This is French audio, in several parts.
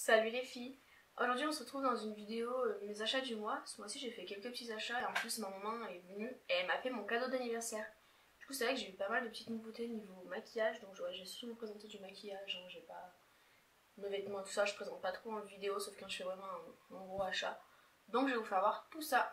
Salut les filles. Aujourd'hui on se retrouve dans une vidéo mes achats du mois. Ce mois-ci j'ai fait quelques petits achats et en plus ma maman est venue et elle m'a fait mon cadeau d'anniversaire. Du coup c'est vrai que j'ai eu pas mal de petites nouveautés niveau maquillage, donc j'ai surtout présenté du maquillage, hein. J'ai pas mes vêtements tout ça, je présente pas trop en vidéo sauf quand je fais vraiment un gros achat. Donc je vais vous faire voir tout ça.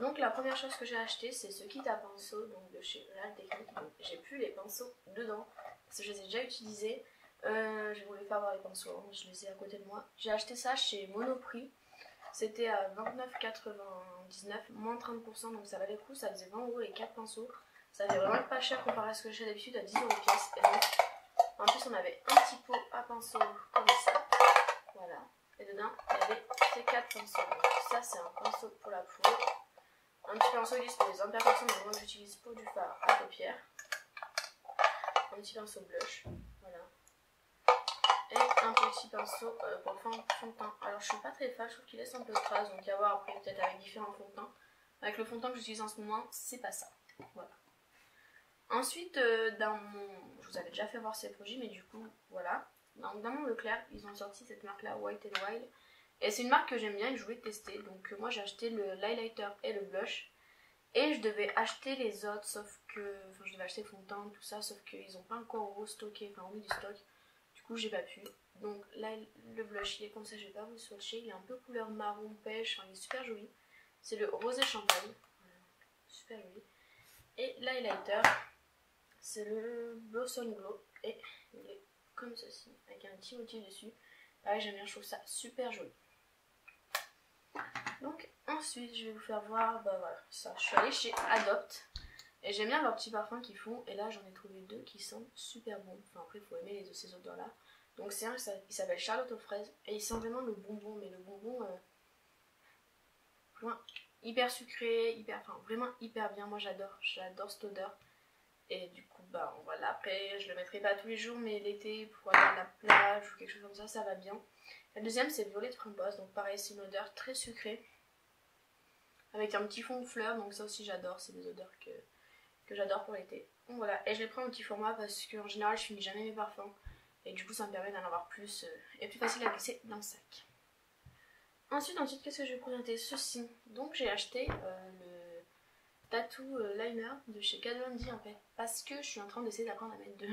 Donc la première chose que j'ai acheté c'est ce kit à pinceau donc de chez Real Technique. J'ai plus les pinceaux dedans parce que je les ai déjà utilisés. Je voulais faire voir les pinceaux, hein. Je les ai à côté de moi. J'ai acheté ça chez Monoprix. C'était à 29,99, moins 30%, donc ça valait le coup. Ça faisait 20 € les 4 pinceaux. Ça avait vraiment pas cher comparé à ce que j'ai d'habitude, à 10 € pièce. Et donc, en plus, on avait un petit pot à pinceau comme ça. Voilà. Et dedans, il y avait ces 4 pinceaux. Donc, ça, c'est un pinceau pour la peau. Un petit pinceau lisse pour les imperfections, mais moi j'utilise pour du fard à paupières. Un petit pinceau blush. Voilà. Et un petit pinceau pour le fond de teint. Alors je suis pas très fan, je trouve qu'il laisse un peu de traces, donc à voir après peut-être avec différents fonds de teint. Avec le fond de teint que j'utilise en ce moment, c'est pas ça. Voilà. Ensuite, je vous avais déjà fait voir ces produits, mais du coup, voilà. Donc dans mon Leclerc, ils ont sorti cette marque-là, White n Wild. Et c'est une marque que j'aime bien et que je voulais tester. Donc moi j'ai acheté l'highlighter et le blush. Et je devais acheter les autres, sauf que... Enfin je devais acheter le fond de teint, tout ça, sauf qu'ils n'ont pas encore restocké, enfin remis du stock. Du coup j'ai pas pu. Donc là le blush il est comme ça, je vais pas vous le swatcher. Il est un peu couleur marron pêche, enfin, il est super joli. C'est le rosé champagne. Voilà. Super joli. Et l'highlighter, c'est le Blossom Glow. Et il est comme ceci, avec un petit motif dessus. Pareil j'aime bien, je trouve ça super joli. Donc ensuite je vais vous faire voir, bah voilà, ça. Je suis allée chez Adopt. Et j'aime bien leurs petits parfums qu'ils font. Et là j'en ai trouvé deux qui sentent super bons. Enfin après il faut aimer ces odeurs là. Donc c'est un il s'appelle Charlotte aux fraises. Et il sent vraiment le bonbon. Mais le bonbon vraiment hyper sucré, enfin vraiment hyper bien. Moi j'adore cette odeur. Et du coup bah voilà, après je le mettrai pas tous les jours, mais l'été pour aller à la plage ou quelque chose comme ça va bien. La deuxième c'est violet de framboise. Donc pareil c'est une odeur très sucrée. Avec un petit fond de fleurs, donc ça aussi j'adore, c'est des odeurs que j'adore pour l'été. Donc voilà, et je les prends en petit format parce qu'en général je finis jamais mes parfums. Et du coup ça me permet d'en avoir plus et plus facile à glisser dans le sac. Ensuite qu'est-ce que je vais présenter? Ceci. Donc j'ai acheté le Tattoo Liner de chez Kat Von D en fait. Parce que je suis en train d'essayer d'apprendre à mettre du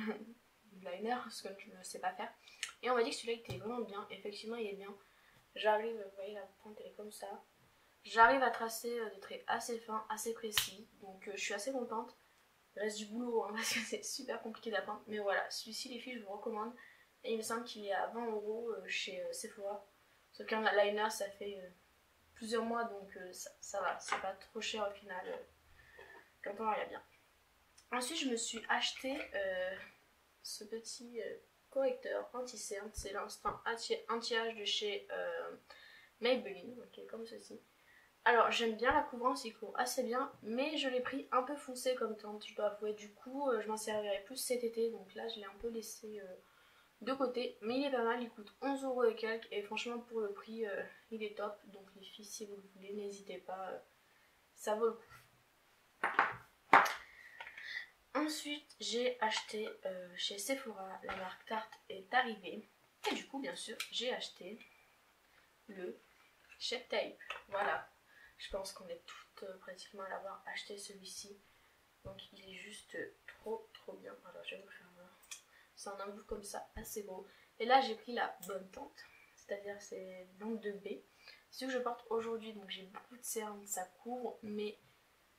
liner, parce que je ne sais pas faire. Et on m'a dit que celui-là était vraiment bien, effectivement il est bien. J'arrive, vous voyez la pointe elle est comme ça. J'arrive à tracer des traits assez fins, assez précis, donc je suis assez contente. Il reste du boulot hein, parce que c'est super compliqué d'apprendre, mais voilà, celui-ci les filles je vous recommande. Et il me semble qu'il est à 20 € chez Sephora. Sauf qu'un liner ça fait plusieurs mois, donc ça va, c'est pas trop cher au final quand on regarde bien. Ensuite je me suis acheté ce petit correcteur anti-cerne, c'est l'instant anti-âge de chez Maybelline, ok, comme ceci. Alors j'aime bien la couvrance, il couvre assez bien, mais je l'ai pris un peu foncé comme teinte, je dois avouer. Du coup je m'en servirai plus cet été, donc là je l'ai un peu laissé de côté. Mais il est pas mal, il coûte 11 € et quelques, et franchement pour le prix il est top. Donc les filles si vous le voulez n'hésitez pas, ça vaut le coup. Ensuite j'ai acheté chez Sephora, la marque Tarte est arrivée. Et du coup bien sûr j'ai acheté le Shape Tape, voilà. Je pense qu'on est toutes pratiquement à l'avoir acheté celui-ci. Donc il est juste trop bien. Alors je vais vous faire voir. C'est un embout comme ça, assez gros. Et là j'ai pris la bonne teinte. C'est-à-dire c'est 22B. C'est ce que je porte aujourd'hui. Donc j'ai beaucoup de cernes, ça couvre. Mais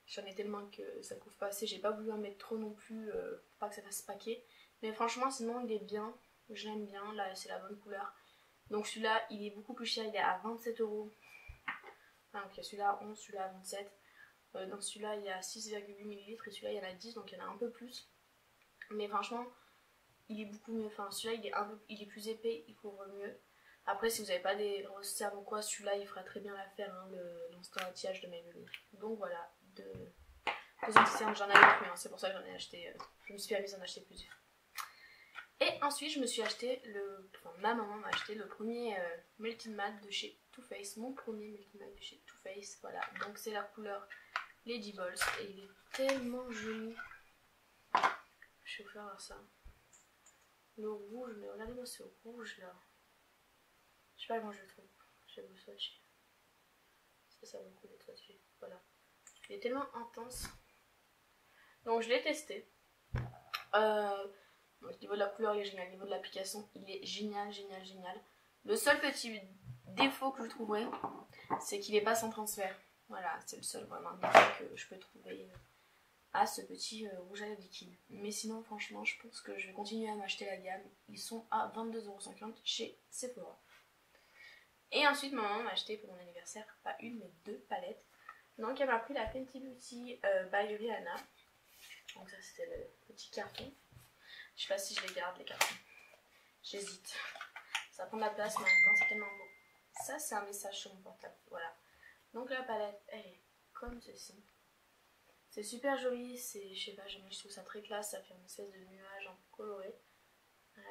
j'en ai tellement que ça couvre pas assez. J'ai pas voulu en mettre trop non plus pour pas que ça fasse paquet. Mais franchement sinon il est bien. Je l'aime bien. Là c'est la bonne couleur. Donc celui-là il est beaucoup plus cher. Il est à 27 €. Donc il y a celui-là à 11, celui-là à 27. Dans celui-là il y a 6,8 ml et celui-là il y en a 10, donc il y en a un peu plus. Mais franchement il est beaucoup mieux. Enfin celui-là il est plus épais, il couvre mieux. Après si vous n'avez pas des grosses cernes ou quoi, celui-là il fera très bien l'affaire, hein, l'instant anti-âge de Maybelline. Donc voilà, deux anti-cernes, j'en avais plus, hein, c'est pour ça que j'en ai acheté. Je me suis permis d'en acheter plusieurs. Et ensuite je me suis acheté ma maman m'a acheté le premier Melting Matte de chez Too Faced, mon premier Melting Matte de chez Too Faced, voilà. Donc c'est la couleur Lady Balls et il est tellement joli. Je vais vous faire voir ça. Le rouge, mais regardez-moi ce rouge là. sais pas comment je le trouve. Je vais vous le swatcher. Ça vaut le coup d'être swatché. Voilà. Il est tellement intense. Donc je l'ai testé. Au niveau de la couleur, il est génial. Au niveau de l'application, il est génial, génial, génial. Le seul petit défaut que je trouverais, c'est qu'il n'est pas sans transfert. Voilà, c'est le seul vraiment défaut que je peux trouver à ce petit rouge à lèvres liquide. Mais sinon, franchement, je pense que je vais continuer à m'acheter la gamme. Ils sont à 22,50 € chez Sephora. Et ensuite, ma maman m'a acheté pour mon anniversaire, pas une, mais 2 palettes. Donc, elle m'a pris la Fenty Beauty by Rihanna. Donc, ça, c'était le petit carton. Je sais pas si je les garde, les cartons. J'hésite. Ça prend de la place, mais en même temps, c'est tellement beau. Ça, c'est un message sur mon portable. Voilà. Donc, la palette, elle est comme ceci. C'est super joli. C'est, je sais pas, je trouve ça très classe. Ça fait une espèce de nuage un peu coloré. Voilà,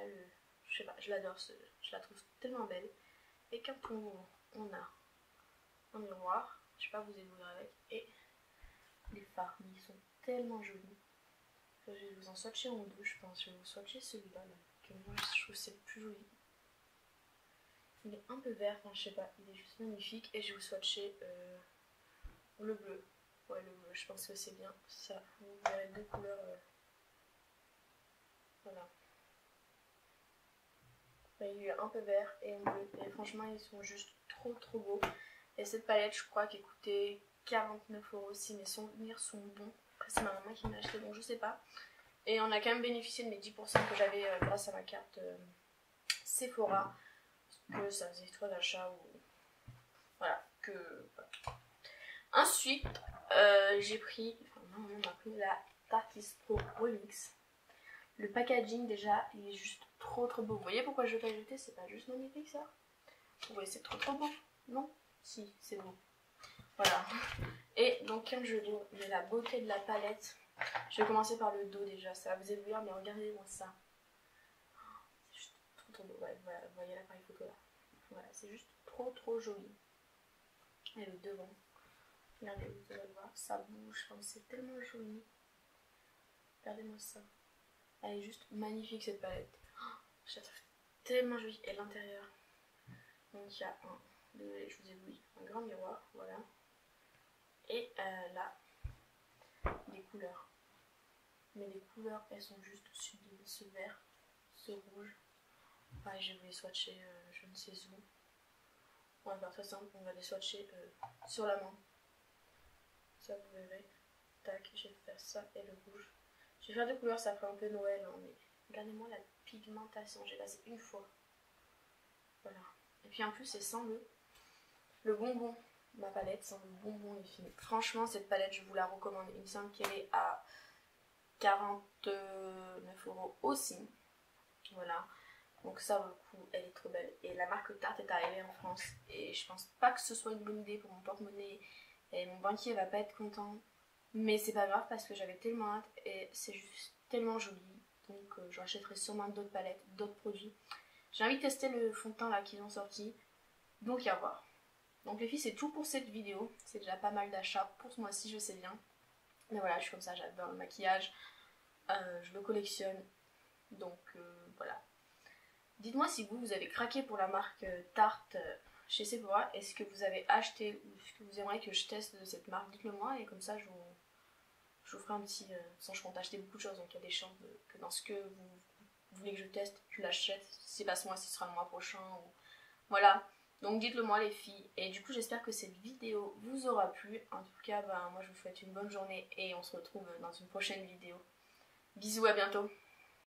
je sais pas, je l'adore. Je la trouve tellement belle. Et quand on a un miroir, je sais pas, vous éblouir avec. Et les fards, mais ils sont tellement jolis. Je vais vous en swatcher en deux, je pense. Je vais vous swatcher celui-là, que moi je trouve c'est le plus joli. Il est un peu vert, enfin je sais pas, il est juste magnifique. Et je vais vous swatcher le bleu. Ouais, le bleu, je pense que c'est bien. Ça, vous verrez deux couleurs. Voilà. Il est un peu vert et en bleu. Et franchement, ils sont juste trop beaux. Et cette palette, je crois qu'elle coûtait 49 € si mes souvenirs sont bons. Après, c'est ma maman qui m'a acheté, donc je sais pas. Et on a quand même bénéficié de mes 10% que j'avais grâce à ma carte Sephora. Que ça faisait 3 achats ou. Voilà. Voilà. Ensuite, j'ai pris. Enfin, ma maman m'a pris la Tartis Pro Remix. Le packaging, déjà, il est juste trop beau. Vous voyez pourquoi je l'ai jeté? C'est pas juste magnifique ça? Vous voyez, c'est trop beau. Non? Si, c'est beau. Voilà. Et donc, quand je l'ouvre, mais la beauté de la palette. Je vais commencer par le dos déjà. Ça va vous éblouir, mais regardez-moi ça. C'est juste trop beau. Ouais, voilà, vous voyez l'appareil photo là. Voilà, c'est juste trop joli. Et le devant. Regardez, vous allez le voir. Ça bouge. Enfin, c'est tellement joli. Regardez-moi ça. Elle est juste magnifique cette palette. Je la trouve tellement jolie. Et l'intérieur. Donc il y a un. Désolée, je vous éblouis. Un grand miroir. Voilà. Et là, les couleurs. Mais les couleurs, elles sont juste sublimes. Ce vert, ce rouge. Ouais, je vais les swatcher je ne sais où. On va faire très simple. On va les swatcher sur la main. Ça, vous verrez. Tac, je vais faire ça et le rouge. Je vais faire deux couleurs, ça ferait un peu Noël. Hein, mais regardez-moi la pigmentation. J'ai passé une fois. Voilà. Et puis en plus, c'est sans le bonbon. Ma palette sans le bonbon, les filles. Franchement, cette palette, je vous la recommande. Il me semble qu'elle est à 49 € aussi. Voilà. Donc ça vaut le coup, elle est trop belle. Et la marque Tarte est arrivée en France. Et je pense pas que ce soit une bonne idée pour mon porte-monnaie. Et mon banquier va pas être content. Mais c'est pas grave parce que j'avais tellement hâte. Et c'est juste tellement joli. Donc je rachèterai sûrement d'autres palettes, d'autres produits. J'ai envie de tester le fond de teint là qu'ils ont sorti. Donc à voir. Donc les filles, c'est tout pour cette vidéo. C'est déjà pas mal d'achats pour ce mois-ci, je sais bien. Mais voilà, je suis comme ça, j'adore le maquillage. Je le collectionne. Donc voilà. Dites-moi si vous avez craqué pour la marque Tarte chez Sephora. Est-ce que vous avez acheté ou est-ce que vous aimeriez que je teste de cette marque? Dites-le moi et comme ça je vous ferai un petit... sans je compte acheter beaucoup de choses, donc il y a des chances que dans ce que vous voulez que je teste, je l'achète. Si c'est pas ce mois, ce sera le mois prochain. Ou... Voilà. Donc dites-le moi les filles. Et du coup j'espère que cette vidéo vous aura plu. En tout cas, moi je vous souhaite une bonne journée et on se retrouve dans une prochaine vidéo. Bisous, à bientôt.